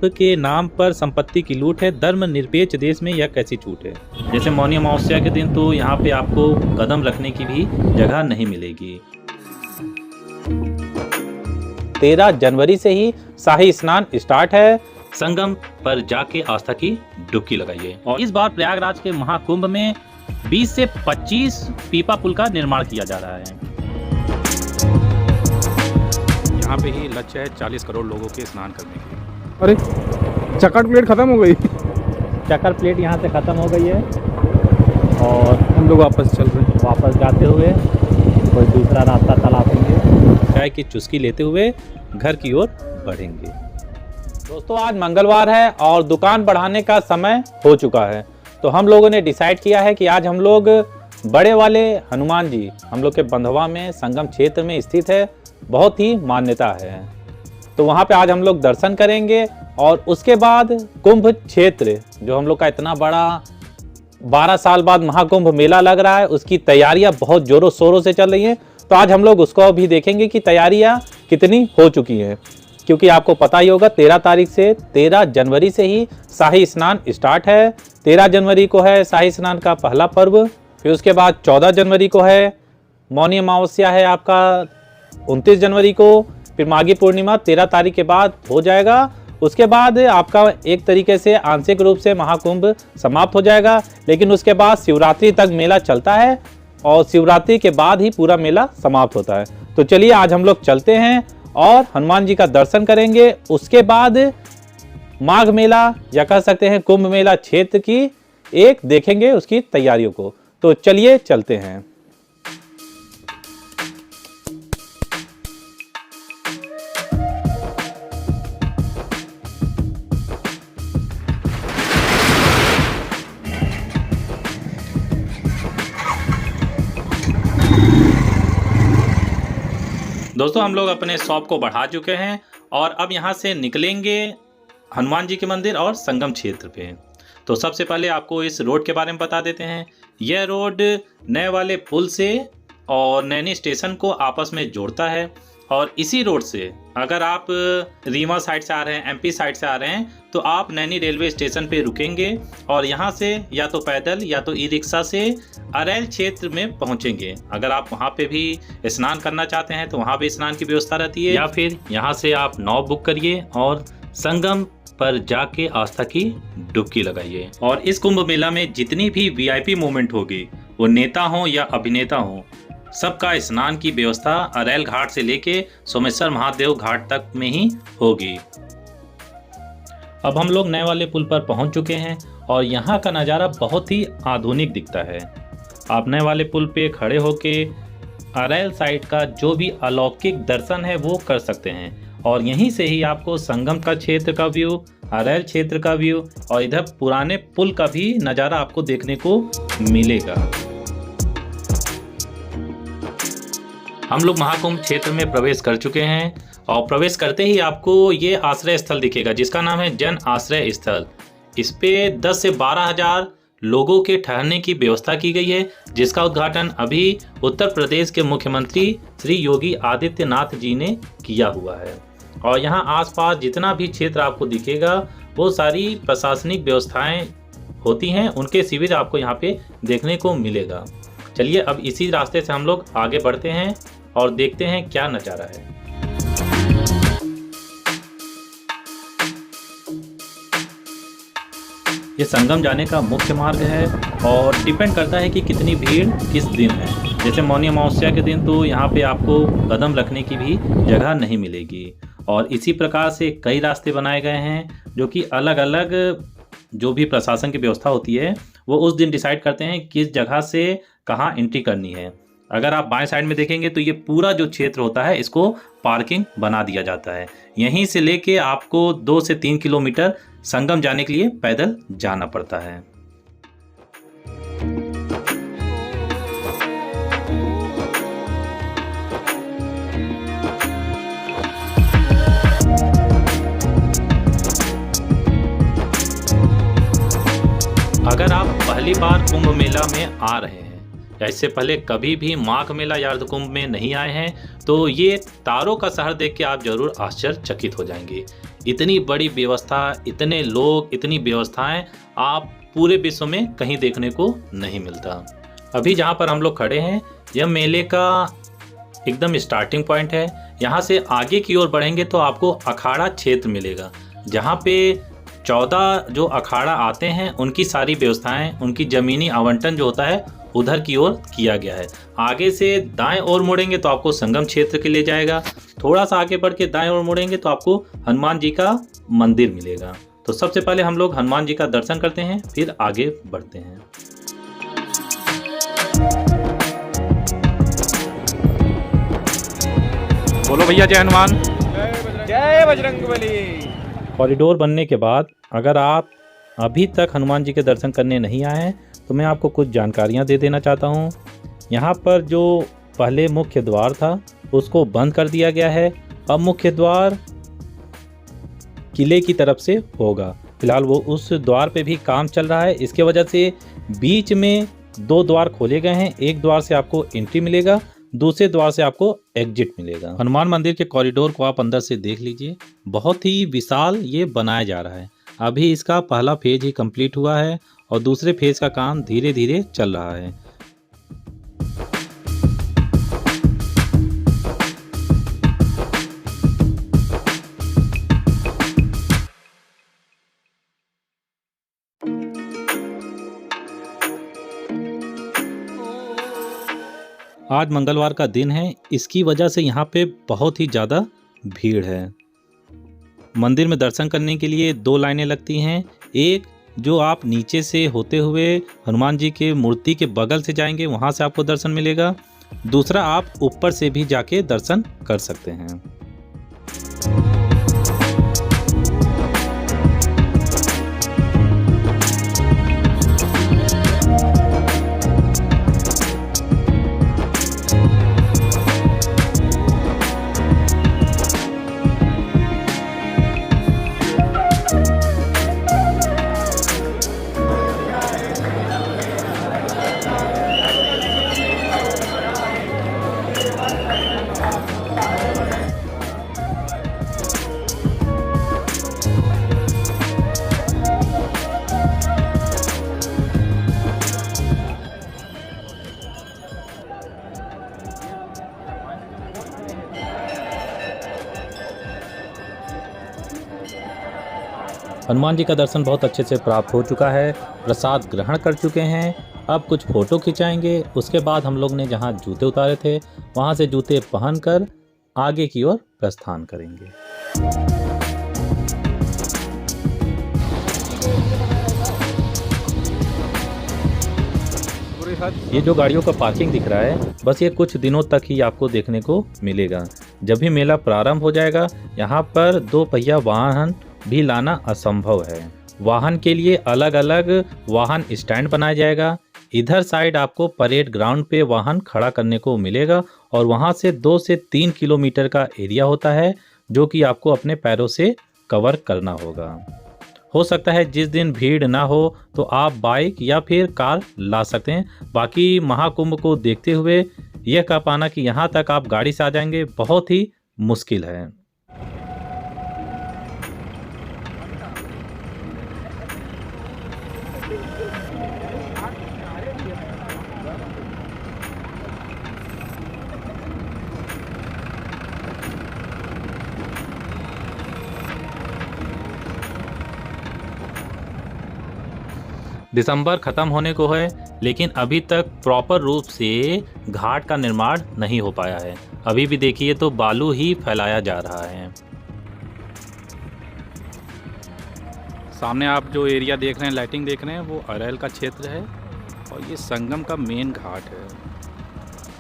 के नाम पर संपत्ति की लूट है, धर्मनिरपेक्ष देश में यह कैसी छूट है। जैसे मौनी अमावस्या के दिन तो यहाँ पे आपको कदम रखने की भी जगह नहीं मिलेगी। 13 जनवरी से ही शाही स्नान स्टार्ट है। संगम पर जाके आस्था की डुबकी लगाइए। और इस बार प्रयागराज के महाकुंभ में 20 से 25 पीपा पुल का निर्माण किया जा रहा है। यहाँ पे ही लक्ष्य है 40 करोड़ लोगों के स्नान करने के। अरे चक्कर प्लेट खत्म हो गई। चक्कर प्लेट यहाँ से खत्म हो गई है और हम लोग वापस चल रहे हैं। वापस जाते हुए कोई दूसरा रास्ता तलाशेंगे। चाय की चुस्की लेते हुए घर की ओर बढ़ेंगे। दोस्तों आज मंगलवार है और दुकान बढ़ाने का समय हो चुका है, तो हम लोगों ने डिसाइड किया है कि आज हम लोग बड़े वाले हनुमान जी हम लोग के बंधवा में संगम क्षेत्र में स्थित है, बहुत ही मान्यता है, तो वहाँ पे आज हम लोग दर्शन करेंगे। और उसके बाद कुंभ क्षेत्र जो हम लोग का इतना बड़ा 12 साल बाद महाकुंभ मेला लग रहा है, उसकी तैयारियां बहुत जोरों शोरों से चल रही हैं, तो आज हम लोग उसको भी देखेंगे कि तैयारियां कितनी हो चुकी हैं। क्योंकि आपको पता ही होगा 13 तारीख से 13 जनवरी से ही शाही स्नान स्टार्ट है। 13 जनवरी को है शाही स्नान का पहला पर्व, फिर उसके बाद 14 जनवरी को है मौनी अमावस्या है आपका 29 जनवरी को, फिर माघी पूर्णिमा 13 तारीख के बाद हो जाएगा। उसके बाद आपका एक तरीके से आंशिक रूप से महाकुंभ समाप्त हो जाएगा, लेकिन उसके बाद शिवरात्रि तक मेला चलता है और शिवरात्रि के बाद ही पूरा मेला समाप्त होता है। तो चलिए आज हम लोग चलते हैं और हनुमान जी का दर्शन करेंगे। उसके बाद माघ मेला या कह सकते हैं कुंभ मेला क्षेत्र की एक देखेंगे उसकी तैयारियों को। तो चलिए चलते हैं। दोस्तों हम लोग अपने शॉप को बढ़ा चुके हैं और अब यहाँ से निकलेंगे हनुमान जी के मंदिर और संगम क्षेत्र पे। तो सबसे पहले आपको इस रोड के बारे में बता देते हैं। यह रोड नए वाले पुल से और नैनी स्टेशन को आपस में जोड़ता है और इसी रोड से अगर आप रीवा साइड से आ रहे हैं, एमपी साइड से आ रहे हैं, तो आप नैनी रेलवे स्टेशन पे रुकेंगे और यहाँ से या तो पैदल या तो ई रिक्शा से अरैल क्षेत्र में पहुँचेंगे। अगर आप वहाँ पे भी स्नान करना चाहते हैं तो वहाँ भी स्नान की व्यवस्था रहती है, या फिर यहाँ से आप नाव बुक करिए और संगम पर जाके आस्था की डुबकी लगाइए। और इस कुंभ मेला में जितनी भी वीआईपी मूवमेंट होगी, वो नेता हो या अभिनेता हो, सबका स्नान की व्यवस्था अरैल घाट से लेके सोमेश्वर महादेव घाट तक में ही होगी। अब हम लोग नए वाले पुल पर पहुंच चुके हैं और यहाँ का नज़ारा बहुत ही आधुनिक दिखता है। आप नए वाले पुल पे खड़े होके अरैल साइड का जो भी अलौकिक दर्शन है वो कर सकते हैं और यहीं से ही आपको संगम का क्षेत्र का व्यू, अरैल क्षेत्र का व्यू और इधर पुराने पुल का भी नज़ारा आपको देखने को मिलेगा। हम लोग महाकुंभ क्षेत्र में प्रवेश कर चुके हैं और प्रवेश करते ही आपको ये आश्रय स्थल दिखेगा जिसका नाम है जन आश्रय स्थल। इस पे 10 से 12 हजार लोगों के ठहरने की व्यवस्था की गई है, जिसका उद्घाटन अभी उत्तर प्रदेश के मुख्यमंत्री श्री योगी आदित्यनाथ जी ने किया हुआ है। और यहाँ आसपास जितना भी क्षेत्र आपको दिखेगा वो सारी प्रशासनिक व्यवस्थाएं होती हैं, उनके शिविर आपको यहाँ पे देखने को मिलेगा। चलिए अब इसी रास्ते से हम लोग आगे बढ़ते हैं और देखते हैं क्या नज़ारा है। ये संगम जाने का मुख्य मार्ग है और डिपेंड करता है कि कितनी भीड़ किस दिन है। जैसे मौनी अमावस्या के दिन तो यहाँ पे आपको कदम रखने की भी जगह नहीं मिलेगी और इसी प्रकार से कई रास्ते बनाए गए हैं जो कि अलग अलग जो भी प्रशासन की व्यवस्था होती है वो उस दिन डिसाइड करते हैं किस जगह से कहाँ एंट्री करनी है। अगर आप बाएं साइड में देखेंगे तो ये पूरा जो क्षेत्र होता है इसको पार्किंग बना दिया जाता है। यहीं से लेके आपको 2 से 3 किलोमीटर संगम जाने के लिए पैदल जाना पड़ता है। अगर आप पहली बार कुंभ मेला में आ रहे हैं या इससे पहले कभी भी माघ मेला या अर्ध कुंभ में नहीं आए हैं तो ये तारों का शहर देख के आप जरूर आश्चर्यचकित हो जाएंगे। इतनी बड़ी व्यवस्था, इतने लोग, इतनी व्यवस्थाएं आप पूरे विश्व में कहीं देखने को नहीं मिलता। अभी जहाँ पर हम लोग खड़े हैं यह मेले का एकदम स्टार्टिंग पॉइंट है। यहाँ से आगे की ओर बढ़ेंगे तो आपको अखाड़ा क्षेत्र मिलेगा, जहाँ पे 14 जो अखाड़ा आते हैं उनकी सारी व्यवस्थाएं, उनकी ज़मीनी आवंटन जो होता है उधर की ओर किया गया है। आगे से दाएं ओर मुड़ेंगे तो आपको संगम क्षेत्र के ले जाएगा। थोड़ा सा आगे बढ़ के दाएं ओर मुड़ेंगे तो आपको हनुमान जी का मंदिर मिलेगा। तो सबसे पहले हम लोग हनुमान जी का दर्शन करते हैं, फिर आगे बढ़ते हैं। बोलो भैया जय हनुमान। जय बजरंगबली। कॉरिडोर बनने के बाद अगर आप अभी तक हनुमान जी के दर्शन करने नहीं आए हैं तो मैं आपको कुछ जानकारियां दे देना चाहता हूं। यहाँ पर जो पहले मुख्य द्वार था उसको बंद कर दिया गया है। अब मुख्य द्वार किले की तरफ से होगा। फिलहाल वो उस द्वार पे भी काम चल रहा है। इसके वजह से बीच में 2 द्वार खोले गए हैं। एक द्वार से आपको एंट्री मिलेगा, दूसरे द्वार से आपको एग्जिट मिलेगा। हनुमान मंदिर के कॉरिडोर को आप अंदर से देख लीजिए, बहुत ही विशाल ये बनाया जा रहा है। अभी इसका पहला फेज ही कंप्लीट हुआ है और दूसरे फेज का काम धीरे धीरे चल रहा है। आज मंगलवार का दिन है, इसकी वजह से यहाँ पे बहुत ही ज़्यादा भीड़ है। मंदिर में दर्शन करने के लिए 2 लाइनें लगती हैं। एक जो आप नीचे से होते हुए हनुमान जी के मूर्ति के बगल से जाएंगे, वहाँ से आपको दर्शन मिलेगा। दूसरा आप ऊपर से भी जाके दर्शन कर सकते हैं। हनुमान जी का दर्शन बहुत अच्छे से प्राप्त हो चुका है। प्रसाद ग्रहण कर चुके हैं। अब कुछ फ़ोटो खिंचाएंगे। उसके बाद हम लोग ने जहाँ जूते उतारे थे वहाँ से जूते पहनकर आगे की ओर प्रस्थान करेंगे। ये जो गाड़ियों का पार्किंग दिख रहा है, बस ये कुछ दिनों तक ही आपको देखने को मिलेगा। जब भी मेला प्रारंभ हो जाएगा यहाँ पर 2 पहिया वाहन भी लाना असंभव है। वाहन के लिए अलग अलग वाहन स्टैंड बनाया जाएगा। इधर साइड आपको परेड ग्राउंड पे वाहन खड़ा करने को मिलेगा और वहाँ से 2 से 3 किलोमीटर का एरिया होता है जो कि आपको अपने पैरों से कवर करना होगा। हो सकता है जिस दिन भीड़ ना हो तो आप बाइक या फिर कार ला सकते हैं। बाकी महाकुंभ को देखते हुए यह कह पाना कि यहाँ तक आप गाड़ी से आ जाएंगे बहुत ही मुश्किल है। दिसंबर ख़त्म होने को है लेकिन अभी तक प्रॉपर रूप से घाट का निर्माण नहीं हो पाया है। अभी भी देखिए तो बालू ही फैलाया जा रहा है। सामने आप जो एरिया देख रहे हैं, लाइटिंग देख रहे हैं, वो अरैल का क्षेत्र है और ये संगम का मेन घाट है।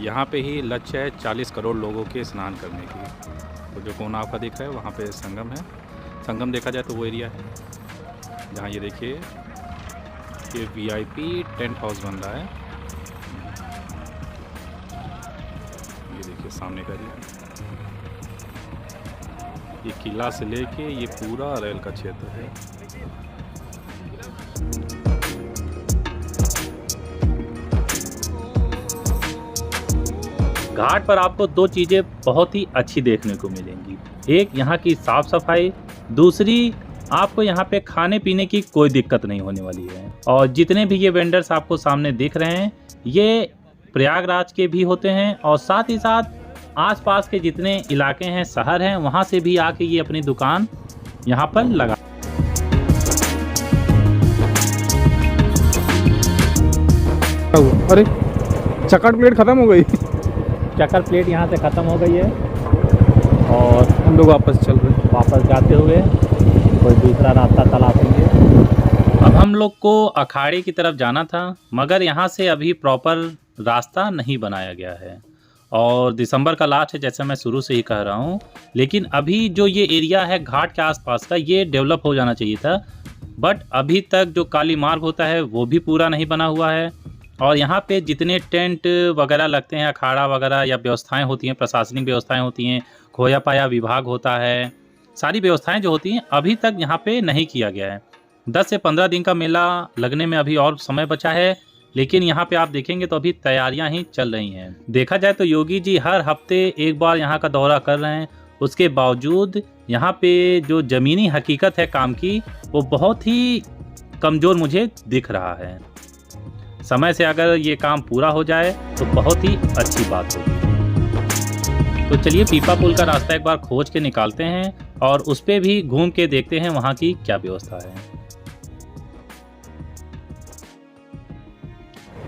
यहाँ पे ही लक्ष्य है 40 करोड़ लोगों के स्नान करने की। तो जो कोना आपका दिख रहा है वहाँ पे संगम है। संगम देखा जाए तो वो एरिया है जहाँ ये देखिए ये VIP टेंट हाउस बन रहा है। ये देखिए सामने का एरिया, ये किला से लेके ये पूरा अरैल का क्षेत्र है। घाट पर आपको 2 चीज़ें बहुत ही अच्छी देखने को मिलेंगी। एक यहाँ की साफ सफाई दूसरी, आपको यहाँ पे खाने पीने की कोई दिक्कत नहीं होने वाली है। और जितने भी ये वेंडर्स आपको सामने दिख रहे हैं, ये प्रयागराज के भी होते हैं और साथ ही साथ आसपास के जितने इलाके हैं, शहर हैं, वहाँ से भी आके ये अपनी दुकान यहाँ पर लगा। अरे चकट प्लेट खत्म हो गई। चक्कर प्लेट यहाँ से ख़त्म हो गई है और हम लोग वापस चल रहे हैं। वापस जाते हुए कोई दूसरा रास्ता तलाशेंगे। अब हम लोग को अखाड़े की तरफ जाना था, मगर यहाँ से अभी प्रॉपर रास्ता नहीं बनाया गया है और दिसंबर का लास्ट है, जैसे मैं शुरू से ही कह रहा हूँ। लेकिन अभी जो ये एरिया है घाट के आसपास का, ये डेवलप हो जाना चाहिए था, बट अभी तक जो काली मार्ग होता है वो भी पूरा नहीं बना हुआ है। और यहाँ पे जितने टेंट वगैरह लगते हैं, अखाड़ा वगैरह या व्यवस्थाएं होती हैं, प्रशासनिक व्यवस्थाएं होती हैं, खोया पाया विभाग होता है, सारी व्यवस्थाएं जो होती हैं अभी तक यहाँ पे नहीं किया गया है। 10 से 15 दिन का मेला लगने में अभी और समय बचा है, लेकिन यहाँ पे आप देखेंगे तो अभी तैयारियां ही चल रही हैं। देखा जाए तो योगी जी हर हफ्ते एक बार यहाँ का दौरा कर रहे हैं, उसके बावजूद यहाँ पे जो ज़मीनी हकीकत है काम की, वो बहुत ही कमज़ोर मुझे दिख रहा है। समय से अगर ये काम पूरा हो जाए तो बहुत ही अच्छी बात होगी। तो चलिए पीपा पुल का रास्ता एक बार खोज के निकालते हैं और उस पर भी घूम के देखते हैं वहाँ की क्या व्यवस्था है।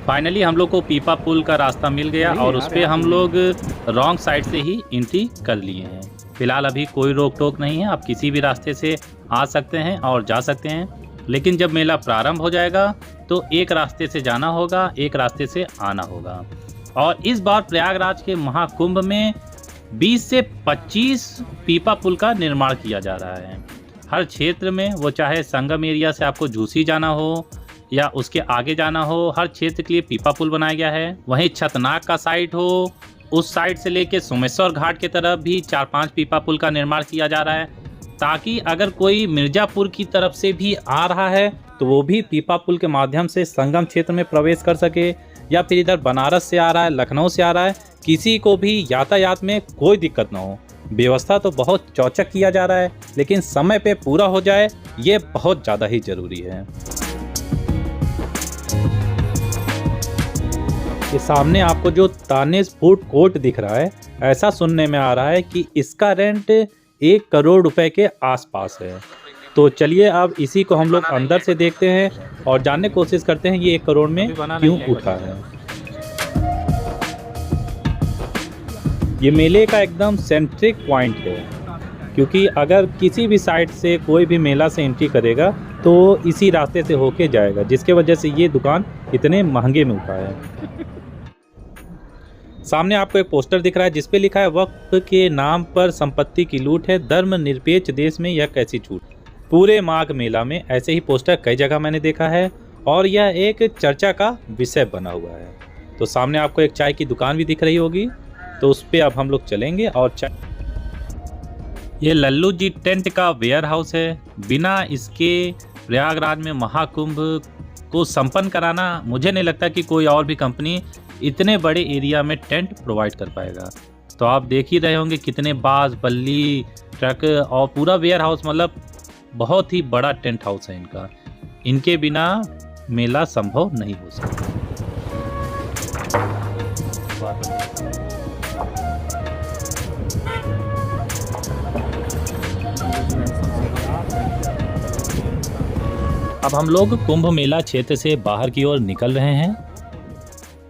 फाइनली हम लोग को पीपा पुल का रास्ता मिल गया और उस पर हम लोग रॉन्ग साइड से ही एंट्री कर लिए हैं। फिलहाल अभी कोई रोक टोक नहीं है, आप किसी भी रास्ते से आ सकते हैं और जा सकते हैं। लेकिन जब मेला प्रारंभ हो जाएगा तो एक रास्ते से जाना होगा, एक रास्ते से आना होगा। और इस बार प्रयागराज के महाकुंभ में 20 से 25 पीपा पुल का निर्माण किया जा रहा है। हर क्षेत्र में, वो चाहे संगम एरिया से आपको झूसी जाना हो या उसके आगे जाना हो, हर क्षेत्र के लिए पीपा पुल बनाया गया है। वहीं छतनाग का साइड हो, उस साइड से लेके सोमेश्वर घाट की तरफ भी 4-5 पीपा पुल का निर्माण किया जा रहा है, ताकि अगर कोई मिर्ज़ापुर की तरफ से भी आ रहा है तो वो भी पीपा पुल के माध्यम से संगम क्षेत्र में प्रवेश कर सके, या फिर इधर बनारस से आ रहा है, लखनऊ से आ रहा है, किसी को भी यातायात में कोई दिक्कत ना हो। व्यवस्था तो बहुत चौचक किया जा रहा है, लेकिन समय पे पूरा हो जाए ये बहुत ज़्यादा ही ज़रूरी है। ये सामने आपको जो तानिश फूड कोर्ट दिख रहा है, ऐसा सुनने में आ रहा है कि इसका रेंट 1 करोड़ रुपए के आसपास है। तो चलिए अब इसी को हम लोग अंदर से देखते हैं और जानने की कोशिश करते हैं ये 1 करोड़ में क्यों उठा है। ये मेले का एकदम सेंट्रिक पॉइंट है, क्योंकि अगर किसी भी साइड से कोई भी मेला से एंट्री करेगा तो इसी रास्ते से होके जाएगा, जिसके वजह से ये दुकान इतने महंगे में उठा है। सामने आपको एक पोस्टर दिख रहा है जिस पे लिखा है, वक्फ के नाम पर संपत्ति की लूट है, धर्मनिरपेक्ष देश में यह कैसी छूट। पूरे माघ मेला में ऐसे ही पोस्टर कई जगह मैंने देखा है और यह एक चर्चा का विषय बना हुआ है। तो सामने आपको एक चाय की दुकान भी दिख रही होगी, तो उस पर अब हम लोग चलेंगे और चाय। ये लल्लू जी टेंट का वेयर हाउस है। बिना इसके प्रयागराज में महाकुंभ को संपन्न कराना, मुझे नहीं लगता कि कोई और भी कंपनी इतने बड़े एरिया में टेंट प्रोवाइड कर पाएगा। तो आप देख ही रहे होंगे कितने बाज, बल्ली, ट्रक और पूरा वेयर हाउस, मतलब बहुत ही बड़ा टेंट हाउस है इनका। इनके बिना मेला संभव नहीं हो सकता। अब हम लोग कुंभ मेला क्षेत्र से बाहर की ओर निकल रहे हैं।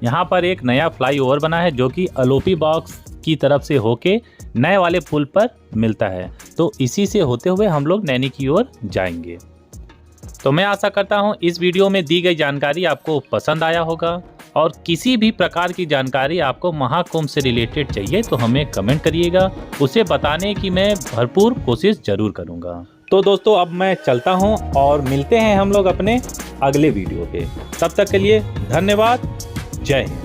यहाँ पर एक नया फ्लाईओवर बना है जो कि अलोपी बॉक्स की तरफ से होके नए वाले पुल पर मिलता है। तो इसी से होते हुए हम लोग नैनी की ओर जाएंगे। तो मैं आशा करता हूँ इस वीडियो में दी गई जानकारी आपको पसंद आया होगा, और किसी भी प्रकार की जानकारी आपको महाकुंभ से रिलेटेड चाहिए तो हमें कमेंट करिएगा, उसे बताने की मैं भरपूर कोशिश जरूर करूँगा। तो दोस्तों अब मैं चलता हूँ और मिलते हैं हम लोग अपने अगले वीडियो पे। तब तक के लिए धन्यवाद। जय हिंद।